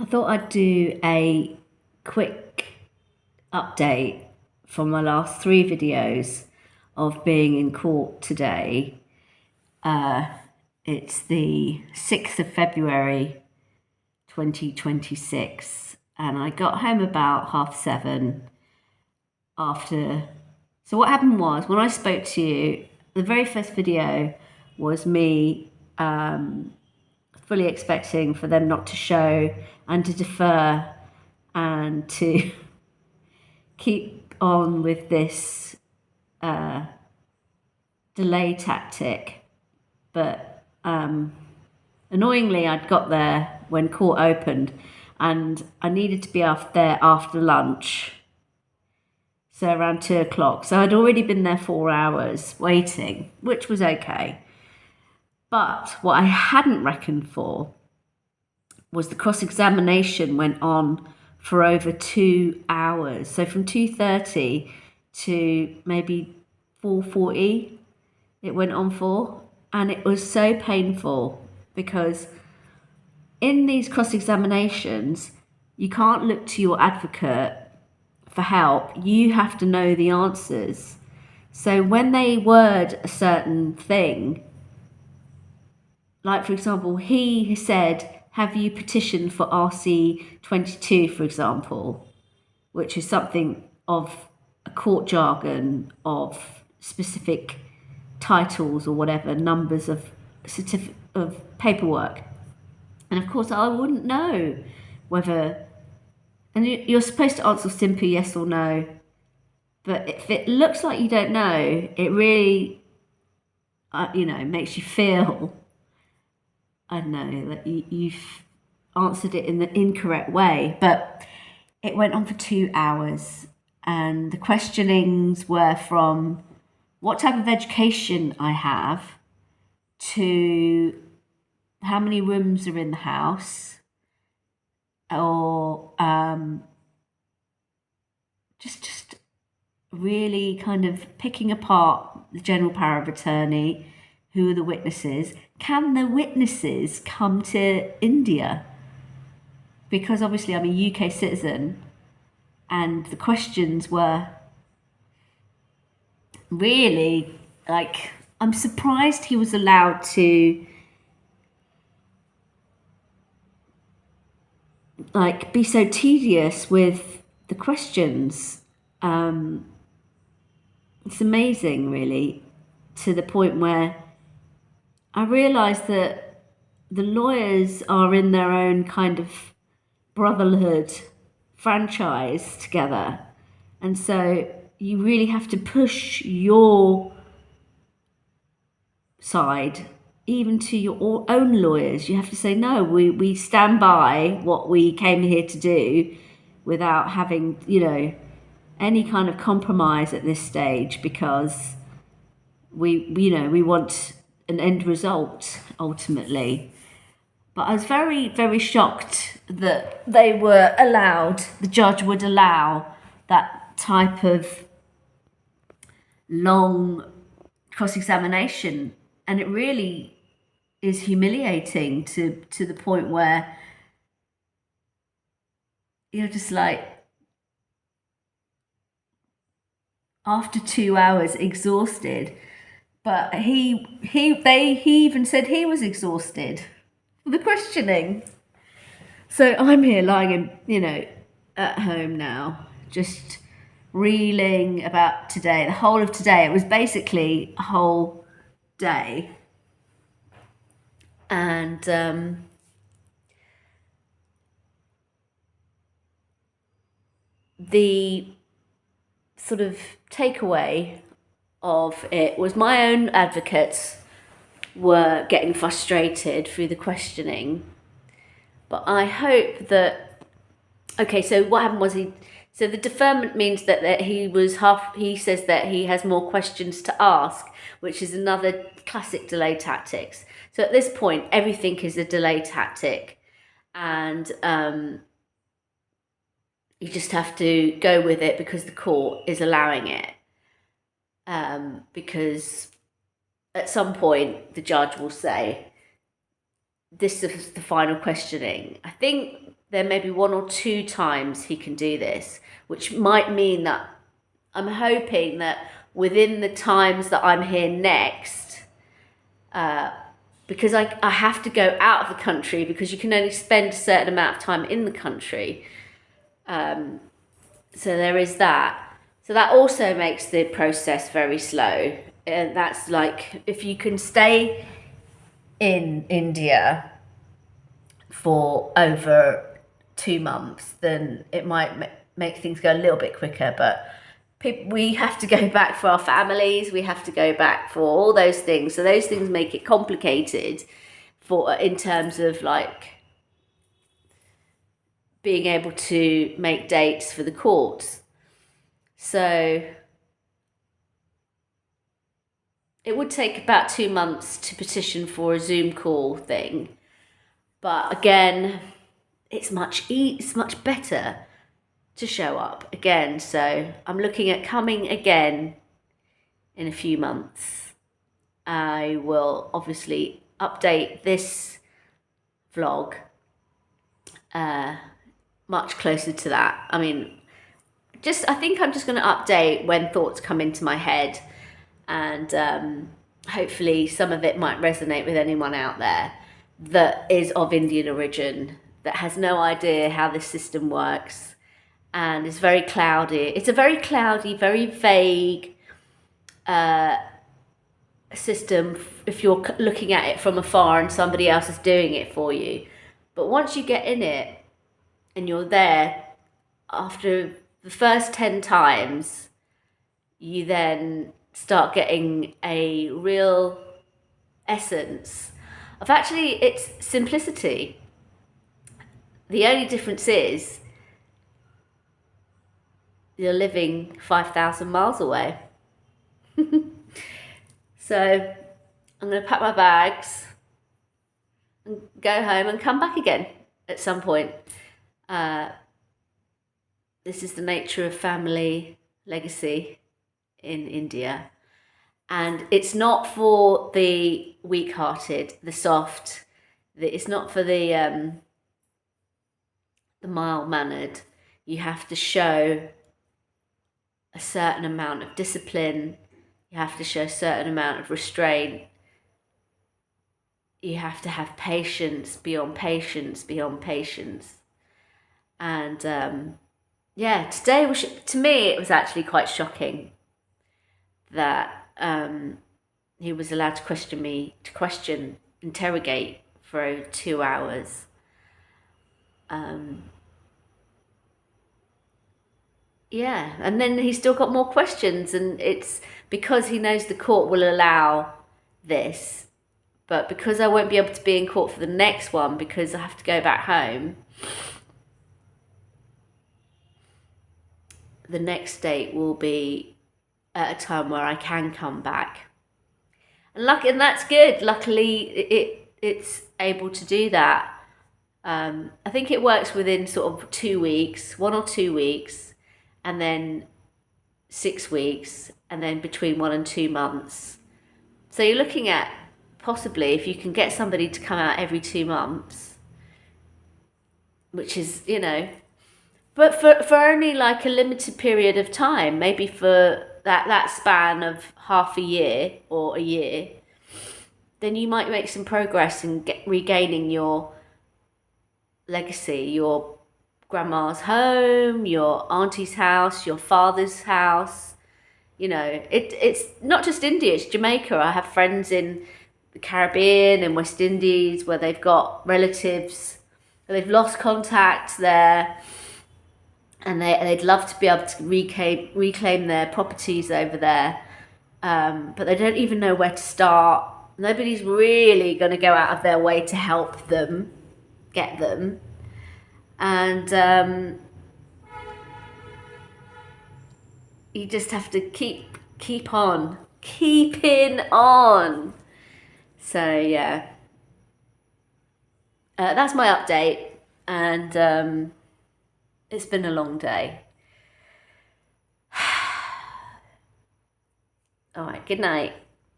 I thought I'd do a quick update from my last 3 videos of being in court today. It's the 6th of February 2026, and I got home about 7:30 after. So, what happened was, when I spoke to you, the very first video was me fully expecting for them not to show and to defer and to keep on with this delay tactic. But annoyingly, I'd got there when court opened and I needed to be there after lunch, so around 2 o'clock. So I'd already been there 4 hours waiting, which was okay. But what I hadn't reckoned for was the cross-examination went on for over 2 hours. So from 2:30 to maybe 4:40, it went on for. And it was so painful because in these cross-examinations, you can't look to your advocate for help. You have to know the answers. So when they word a certain thing, like for example, he said, have you petitioned for RC22, for example, which is something of a court jargon of specific titles or whatever, numbers of of paperwork. And of course, I wouldn't know whether, and you're supposed to answer simply yes or no. But if it looks like you don't know, it really, makes you feel, I don't know, that you've answered it in the incorrect way. But it went on for 2 hours, and the questionings were from what type of education I have to how many rooms are in the house, or just really kind of picking apart the general power of attorney. Who are the witnesses? Can the witnesses come to India? Because obviously I'm a UK citizen, and the questions were really like, I'm surprised he was allowed to be so tedious with the questions. It's amazing, really, to the point where I realised that the lawyers are in their own kind of brotherhood franchise together. And so you really have to push your side, even to your own lawyers. You have to say, no, we stand by what we came here to do without having, any kind of compromise at this stage, because we want an end result ultimately. But I was very, very shocked that the judge would allow that type of long cross-examination. And it really is humiliating to the point where you're just like, after 2 hours, exhausted. But he even said he was exhausted for the questioning. So I'm here lying at home now, just reeling about today, the whole of today. It was basically a whole day. And the sort of takeaway of it was my own advocates were getting frustrated through the questioning. But I hope that, okay, so what happened was so the deferment means that he says that he has more questions to ask, which is another classic delay tactics. So at this point, everything is a delay tactic, and you just have to go with it because the court is allowing it. Because at some point the judge will say, this is the final questioning. I think there may be 1 or 2 times he can do this, which might mean that I'm hoping that within the times that I'm here next, because I have to go out of the country, because you can only spend a certain amount of time in the country. So there is that. So that also makes the process very slow. And that's like, if you can stay in India for over 2 months, then it might make things go a little bit quicker. But we have to go back for our families. We have to go back for all those things. So those things make it complicated in terms of like being able to make dates for the courts. So it would take about 2 months to petition for a Zoom call thing. But again, it's much better to show up again. So I'm looking at coming again in a few months. I will obviously update this vlog much closer to that. I mean, I think I'm just going to update when thoughts come into my head, and hopefully some of it might resonate with anyone out there that is of Indian origin, that has no idea how this system works, and is very cloudy. It's a very cloudy, very vague system if you're looking at it from afar and somebody else is doing it for you. But once you get in it and you're there, after the first 10 times, you then start getting a real essence of actually its simplicity. The only difference is you're living 5,000 miles away. So I'm going to pack my bags and go home and come back again at some point. This is the nature of family legacy in India. And it's not for the weak-hearted, the soft. It's not for the mild-mannered. You have to show a certain amount of discipline. You have to show a certain amount of restraint. You have to have patience beyond patience beyond patience. And today to me it was actually quite shocking that he was allowed to interrogate for 2 hours. And then he's still got more questions, and it's because he knows the court will allow this, but because I won't be able to be in court for the next one because I have to go back home, the next date will be at a time where I can come back. And that's good. Luckily, it's able to do that. I think it works within sort of 2 weeks, 1 or 2 weeks, and then 6 weeks, and then between 1 and 2 months. So you're looking at possibly, if you can get somebody to come out every 2 months, which is, but for only like a limited period of time, maybe for that span of half a year or a year, then you might make some progress in regaining your legacy, your grandma's home, your auntie's house, your father's house. It's not just India, it's Jamaica. I have friends in the Caribbean and West Indies where they've got relatives, they've lost contact there, and they'd love to be able to reclaim their properties over there, but they don't even know where to start. Nobody's really going to go out of their way to help them get them. And you just have to keeping on. So yeah, that's my update, and it's been a long day. All right, good night.